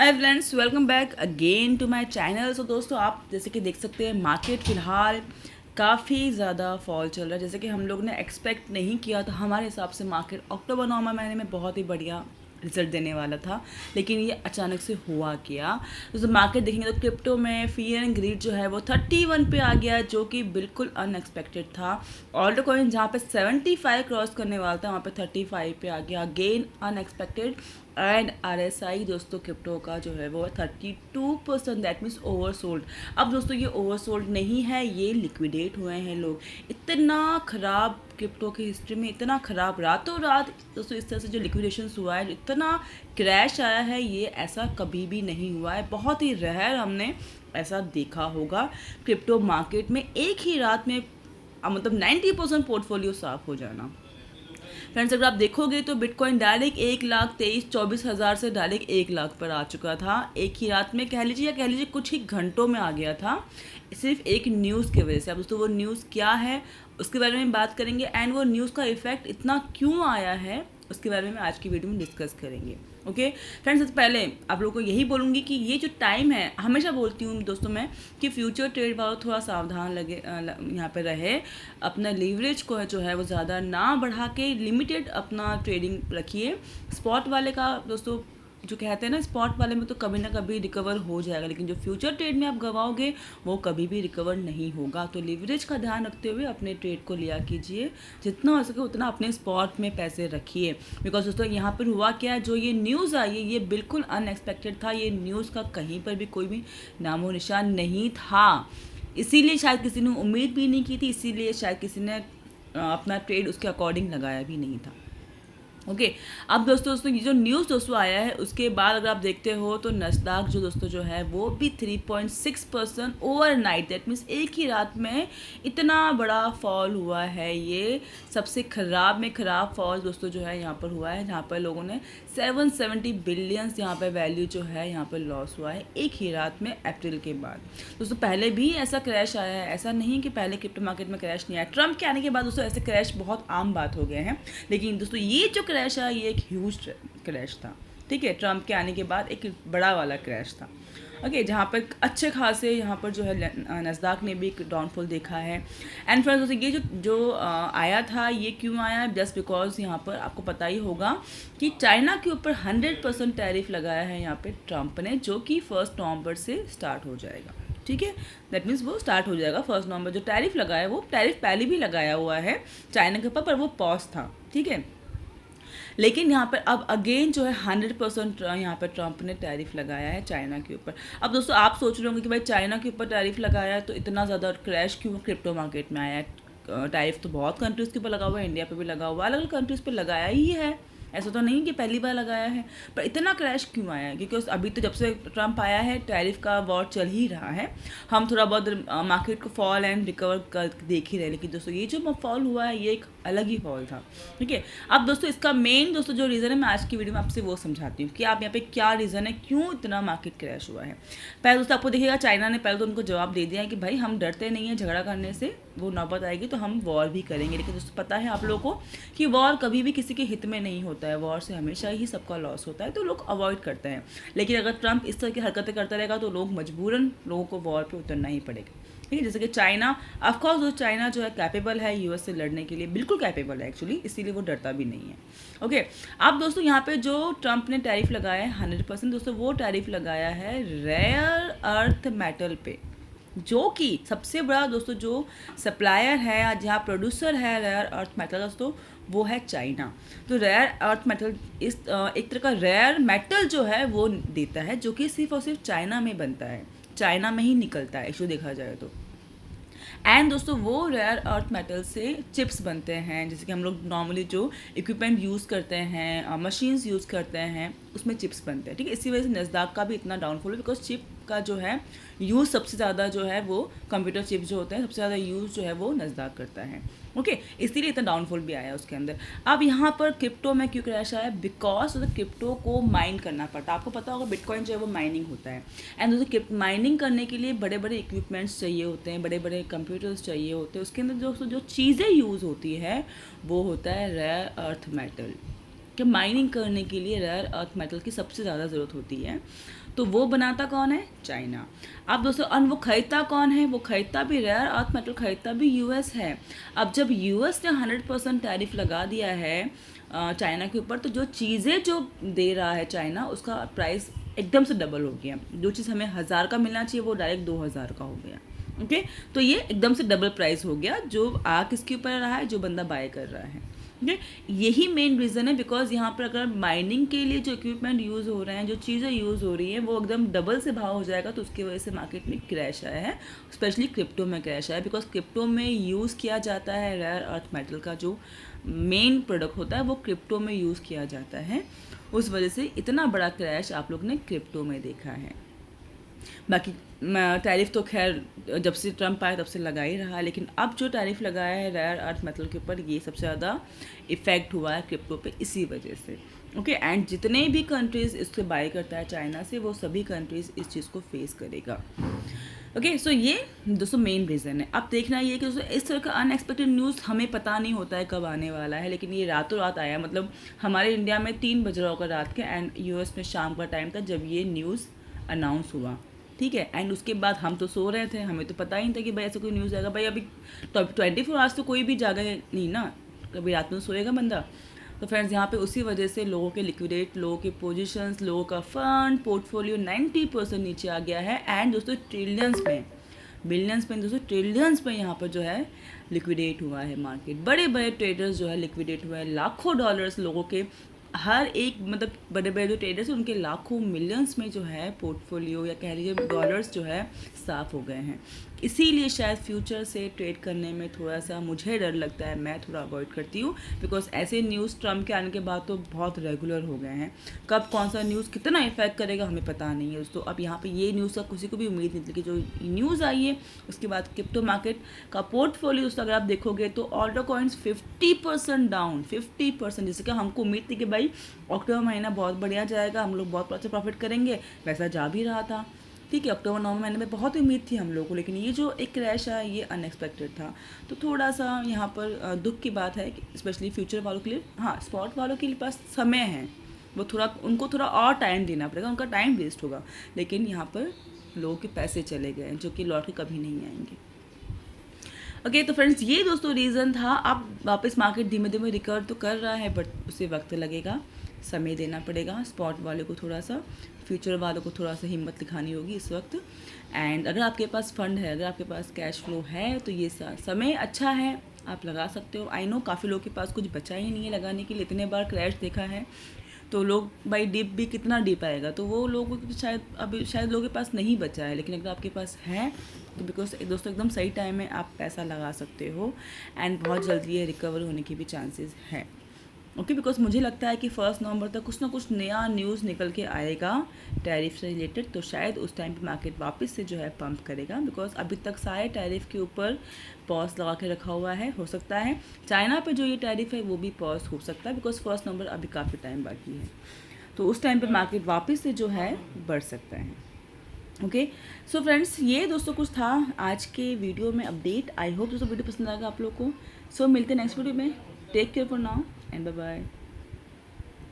Hi friends, welcome back again to my channel. So दोस्तों, आप जैसे कि देख सकते हैं मार्केट फ़िलहाल काफ़ी ज़्यादा फॉल चल रहा है। जैसे कि हम लोग ने एक्सपेक्ट नहीं किया था। हमारे हिसाब से मार्केट अक्टूबर नवंबर महीने में बहुत ही बढ़िया रिजल्ट देने वाला था, लेकिन ये अचानक से हुआ क्या। तो मार्केट देखेंगे तो क्रिप्टो में फियर एंड ग्रीड जो है वो 31 पे आ गया, जो कि बिल्कुल अनएक्सपेक्टेड था। ऑल्टो कॉइन जहाँ पे 75 क्रॉस करने वाला था वहाँ पे 35 पे आ गया, अगेन अनएक्सपेक्टेड। एंड RSI दोस्तों क्रिप्टो का जो है वो 32%, दैट मीन्स ओवरसोल्ड। अब दोस्तों ये ओवरसोल्ड नहीं है, ये लिक्विडेट हुए हैं लोग। इतना ख़राब क्रिप्टो की हिस्ट्री में, इतना ख़राब रातों रात दोस्तों इस तरह से जो लिक्विडेशन हुआ है, इतना क्रैश आया है, ये ऐसा कभी भी नहीं हुआ है। बहुत ही रेयर हमने ऐसा देखा होगा क्रिप्टो मार्केट में एक ही रात में, मतलब 90% पोर्टफोलियो साफ हो जाना। फ्रेंड्स, अगर आप देखोगे तो बिटकॉइन डायरेक्ट 1,23,24,000 से डायरेक्ट 1 लाख पर आ चुका था एक ही रात में, कह लीजिए, या कह लीजिए कुछ ही घंटों में आ गया था, सिर्फ एक न्यूज़ की वजह से। अब दोस्तों वो न्यूज़ क्या है उसके बारे में बात करेंगे, एंड वो न्यूज़ का इफेक्ट इतना क्यों आया है उसके बारे में आज की वीडियो में डिस्कस करेंगे। ओके फ्रेंड्स, सबसे पहले आप लोगों को यही बोलूँगी कि ये जो टाइम है, हमेशा बोलती हूँ दोस्तों मैं कि फ्यूचर ट्रेड वालों थोड़ा सावधान लगे, यहाँ पे रहे। अपना लीवरेज को है जो है वो ज़्यादा ना बढ़ा के लिमिटेड अपना ट्रेडिंग रखिए। स्पॉट वाले का दोस्तों जो कहते हैं ना, स्पॉट वाले में तो कभी ना कभी रिकवर हो जाएगा, लेकिन जो फ्यूचर ट्रेड में आप गवाओगे वो कभी भी रिकवर नहीं होगा। तो लीवरेज का ध्यान रखते हुए अपने ट्रेड को लिया कीजिए, जितना हो सके उतना अपने स्पॉट में पैसे रखिए। बिकॉज दोस्तों यहाँ पर हुआ क्या है, जो ये न्यूज़ आई है ये बिल्कुल अनएक्सपेक्टेड था। ये न्यूज़ का कहीं पर भी कोई भी नामो निशान नहीं था, इसीलिए शायद किसी ने उम्मीद भी नहीं की थी, इसीलिए शायद किसी ने अपना ट्रेड उसके अकॉर्डिंग लगाया भी नहीं था। ओके अब दोस्तों ये जो न्यूज़ दोस्तों आया है उसके बाद अगर आप देखते हो तो नस्दाक जो दोस्तों जो है वो भी 3.6% ओवरनाइट, दैट मीन्स एक ही रात में इतना बड़ा फॉल हुआ है। ये सबसे ख़राब में ख़राब फॉल दोस्तों जो है यहाँ पर हुआ है, जहाँ पर लोगों ने 770 बिलियंस यहाँ पर वैल्यू जो है यहाँ पर लॉस हुआ है एक ही रात में, अप्रैल के बाद। दोस्तों पहले भी ऐसा क्रैश आया है, ऐसा नहीं कि पहले क्रिप्टो मार्केट में क्रैश नहीं आया। ट्रम्प के आने के बाद दोस्तों ऐसे क्रैश बहुत आम बात हो गए हैं, लेकिन दोस्तों ये जो क्रैश है ये एक ह्यूज क्रैश था। ठीक है, ट्रम्प के आने के बाद एक बड़ा वाला क्रैश था। ओके जहाँ पर अच्छे खासे यहाँ पर जो है नस्दाक ने भी एक डाउनफॉल देखा है। एंड फ्रेंड्स दोस्तों ये जो आया था ये क्यों आया, जस्ट बिकॉज यहाँ पर आपको पता ही होगा कि चाइना के ऊपर 100% टैरिफ लगाया है यहाँ पे ट्रम्प ने, जो कि 1 नवंबर से स्टार्ट हो जाएगा। ठीक है, दैट मीन्स वो स्टार्ट हो जाएगा 1 नवंबर। जो टैरिफ लगाया वो टैरिफ पहले भी लगाया हुआ है चाइना के ऊपर, पर वो पॉज था। ठीक है, लेकिन यहाँ पर अब अगेन जो है 100% यहाँ पर ट्रम्प ने टैरिफ लगाया है चाइना के ऊपर। अब दोस्तों आप सोच रहे होंगे कि भाई चाइना के ऊपर टैरिफ लगाया है तो इतना ज़्यादा क्रैश क्यों क्रिप्टो मार्केट में आया है। टैरिफ तो बहुत कंट्रीज़ के ऊपर लगा हुआ है, इंडिया पे भी लगा हुआ है, अलग अलग कंट्रीज़ पे लगाया ही है, ऐसा तो नहीं कि पहली बार लगाया है। पर इतना क्रैश क्यों आया है, क्योंकि अभी तो जब से ट्रम्प आया है टैरिफ का वॉर चल ही रहा है। हम थोड़ा बहुत मार्केट को फॉल एंड रिकवर कर देख ही रहे, लेकिन दोस्तों ये जो फॉल हुआ है ये एक अलग ही फॉल था। ठीक है, अब दोस्तों इसका मेन दोस्तों जो रीज़न है मैं आज की वीडियो में आपसे वो समझाती हूँ कि आप यहाँ पे क्या रीज़न है, क्यों इतना मार्केट क्रैश हुआ है। पहले दोस्तों आपको देखिएगा चाइना ने पहले तो उनको जवाब दे दिया है कि भाई हम डरते नहीं हैं झगड़ा करने से, वो नौबत आएगी तो हम वॉर भी करेंगे। लेकिन दोस्तों पता है आप लोगों को कि वॉर कभी भी किसी के हित में नहीं होता है, वॉर से हमेशा ही सबका लॉस होता है, तो लोग अवॉइड करते हैं। लेकिन अगर ट्रम्प इस तरह की हरकतें करता रहेगा तो लोग मजबूरन लोगों को वॉर पे उतरना ही पड़ेगा। ठीक है, जैसे कि चाइना, ऑफकोर्स जो चाइना जो है कैपेबल है यूएस से लड़ने के लिए, बिल्कुल कैपेबल है एक्चुअली, इसीलिए वो डरता भी नहीं है। ओके अब दोस्तों यहाँ पे जो ट्रम्प ने टैरिफ लगाया है 100%, दोस्तों वो टैरिफ लगाया है रेयर अर्थ मेटल पे, जो कि सबसे बड़ा दोस्तों जो सप्लायर है, जहाँ प्रोड्यूसर है रेयर अर्थ मेटल दोस्तों, वो है चाइना। तो रेयर अर्थ मेटल इस एक तरह का रेयर मेटल जो है वो देता है, जो कि सिर्फ और सिर्फ चाइना में बनता है, चाइना में ही निकलता है इसको देखा जाए तो। एंड दोस्तों वो रेयर अर्थ मेटल से चिप्स बनते हैं, जैसे कि हम लोग नॉर्मली जो इक्विपमेंट यूज़ करते हैं, मशीन्स यूज़ करते हैं, उसमें चिप्स बनते हैं। ठीक है, इसी वजह से नस्दाक का भी इतना डाउनफॉल है, बिकॉज चिप का जो है यूज़ सबसे ज़्यादा जो है वो कंप्यूटर चिप्स जो होते हैं सबसे ज़्यादा यूज़ जो है वो नस्दाक करता है। ओके इसीलिए इतना डाउनफॉल भी आया उसके अंदर। अब यहाँ पर क्रिप्टो में क्यों क्रैश आया, बिकॉज क्रिप्टो को माइन करना पड़ता है। आपको पता होगा बिटकॉइन जो है वो माइनिंग होता है, एंड दोस्तों माइनिंग करने के लिए बड़े बड़े इक्विपमेंट्स चाहिए होते हैं, बड़े बड़े कंप्यूटर्स चाहिए होते हैं। उसके अंदर जो चीज़ें यूज़ होती है वो होता है रेयर अर्थ मेटल। कि माइनिंग करने के लिए रेयर अर्थ मेटल की सबसे ज़्यादा ज़रूरत होती है। तो वो बनाता कौन है? चाइना। अब दोस्तों वो खरीदता कौन है? वो खरीदता भी रेयर अर्थ मेटल खरीदता भी यूएस है। अब जब यूएस ने 100% टैरिफ लगा दिया है चाइना के ऊपर, तो जो चीज़ें जो दे रहा है चाइना, उसका प्राइस एकदम से डबल हो गया। जो चीज़ हमें 1000 का मिलना चाहिए वो डायरेक्ट 2000 का हो गया। ओके, तो ये एकदम से डबल प्राइस हो गया। जो आ किसके ऊपर रहा है? जो बंदा बाय कर रहा है। ओके, यही मेन रीज़न है, बिकॉज यहाँ पर अगर माइनिंग के लिए जो इक्विपमेंट यूज़ हो रहे हैं, जो चीज़ें यूज़ हो रही हैं, वो एकदम डबल से भाव हो जाएगा, तो उसकी वजह से मार्केट में क्रैश आया है। स्पेशली क्रिप्टो में क्रैश आया है, बिकॉज क्रिप्टो में यूज़ किया जाता है रेयर अर्थ मेटल का जो मेन प्रोडक्ट होता है, वो क्रिप्टो में यूज़ किया जाता है। उस वजह से इतना बड़ा क्रैश आप लोग ने क्रिप्टो में देखा है। बाकी टैरिफ तो खैर जब से ट्रम्प आया तब से लगा ही रहा है, लेकिन अब जो टैरिफ लगाया है रेयर अर्थ मेटल के ऊपर, ये सबसे ज़्यादा इफ़ेक्ट हुआ है क्रिप्टो पे इसी वजह से। ओके, एंड जितने भी कंट्रीज़ इससे बाय करता है चाइना से, वो सभी कंट्रीज़ इस चीज़ को फेस करेगा। ओके, सो ये दोस्तों मेन रीज़न है। अब देखना ये कि दोस्तों इस तरह का अनएक्सपेक्टेड न्यूज़ हमें पता नहीं होता है कब आने वाला है, लेकिन ये रातों रात आया। मतलब हमारे इंडिया में 3 बज रहा होगा रात के, एंड यूएस में शाम का टाइम था जब ये न्यूज़ अनाउंस हुआ। ठीक है, एंड उसके बाद हम तो सो रहे थे, हमें तो पता ही नहीं था कि भाई ऐसा कोई न्यूज़ आएगा। भाई अभी तो 24 आवर्स तो कोई भी जागा नहीं ना, कभी रात में सोएगा बंदा। तो फ्रेंड्स यहाँ पे उसी वजह से लोगों के लिक्विडेट, लोगों के पोजीशंस, लोगों का फंड पोर्टफोलियो 90% नीचे आ गया है। एंड दोस्तों ट्रिलियंस में, बिलियंस में, दोस्तों ट्रिलियंस में यहाँ पर जो है लिक्विडेट हुआ है मार्केट। बड़े बड़े ट्रेडर्स जो है लिक्विडेट हुआ है, लाखों डॉलर्स लोगों के, हर एक मतलब बड़े बड़े जो ट्रेडर्स हैं उनके लाखों मिलियंस में जो है पोर्टफोलियो या कह लीजिए डॉलर्स जो है साफ़ हो गए हैं। इसीलिए शायद फ्यूचर से ट्रेड करने में थोड़ा सा मुझे डर लगता है, मैं थोड़ा अवॉइड करती हूँ, बिकॉज ऐसे न्यूज़ ट्रम्प के आने के बाद तो बहुत रेगुलर हो गए हैं। कब कौन सा न्यूज़ कितना इफेक्ट करेगा हमें पता नहीं है। तो अब यहाँ पे ये न्यूज़ का किसी को भी उम्मीद नहीं थी कि जो न्यूज़ आई है उसके बाद क्रिप्टो मार्केट का पोर्टफोलियो दोस्तों अगर आप देखोगे तो ऑल्टो कॉइन्स 50% डाउन, 50%। जैसे कि हमको उम्मीद थी कि भाई अक्टूबर महीना बहुत बढ़िया जाएगा, हम लोग बहुत अच्छा प्रॉफिट करेंगे, वैसा जा भी रहा था। ठीक है, अक्टूबर नवंबर महीने में बहुत उम्मीद थी हम लोगों को, लेकिन ये जो एक क्रैश आया ये अनएक्सपेक्टेड था। तो थोड़ा सा यहाँ पर दुख की बात है कि स्पेशली फ्यूचर वालों के लिए, हाँ स्पॉट वालों के पास समय है, वो थोड़ा उनको थोड़ा और टाइम देना पड़ेगा, उनका टाइम वेस्ट होगा। लेकिन यहाँ पर लोगों के पैसे चले गए जो कि लौट के कभी नहीं आएंगे। ओके, तो फ्रेंड्स ये दोस्तों रीज़न था। अब वापस मार्केट धीमे धीमे रिकवर तो कर रहा है, बट उसे वक्त लगेगा, समय देना पड़ेगा। स्पॉट वाले को थोड़ा सा, फ्यूचर वालों को थोड़ा सा हिम्मत दिखानी होगी इस वक्त। एंड अगर आपके पास फंड है, अगर आपके पास कैश फ्लो है, तो ये समय अच्छा है, आप लगा सकते हो। आई नो काफ़ी लोगों के पास कुछ बचा ही नहीं है लगाने के लिए, इतने बार क्रैश देखा है, तो लोग भाई डीप भी कितना डीप आएगा, तो वो लोगों को शायद लोगों के पास नहीं बचा है। लेकिन अगर आपके पास है तो बिकॉज दोस्तों एकदम सही टाइम में आप पैसा लगा सकते हो, एंड बहुत जल्दी ये रिकवर होने की भी चांसेस है। ओके, बिकॉज मुझे लगता है कि 1 नवंबर तक कुछ ना कुछ नया न्यूज़ निकल के आएगा टैरिफ से रिलेटेड, तो शायद उस टाइम पे मार्केट वापस से जो है पंप करेगा। बिकॉज अभी तक सारे टैरिफ के ऊपर पॉज लगा के रखा हुआ है। हो सकता है चाइना पे जो ये टैरिफ है वो भी पॉज हो सकता है, बिकॉज 1 नवंबर अभी काफ़ी टाइम बाकी है, तो उस टाइम पे मार्केट वापस से जो है बढ़ सकता है। ओके, सो फ्रेंड्स ये दोस्तों कुछ था आज के वीडियो में अपडेट। आई होप दोस्तों वीडियो पसंद आएगा आप लोग को। सो मिलते हैं नेक्स्ट वीडियो में। Take care for now and bye bye.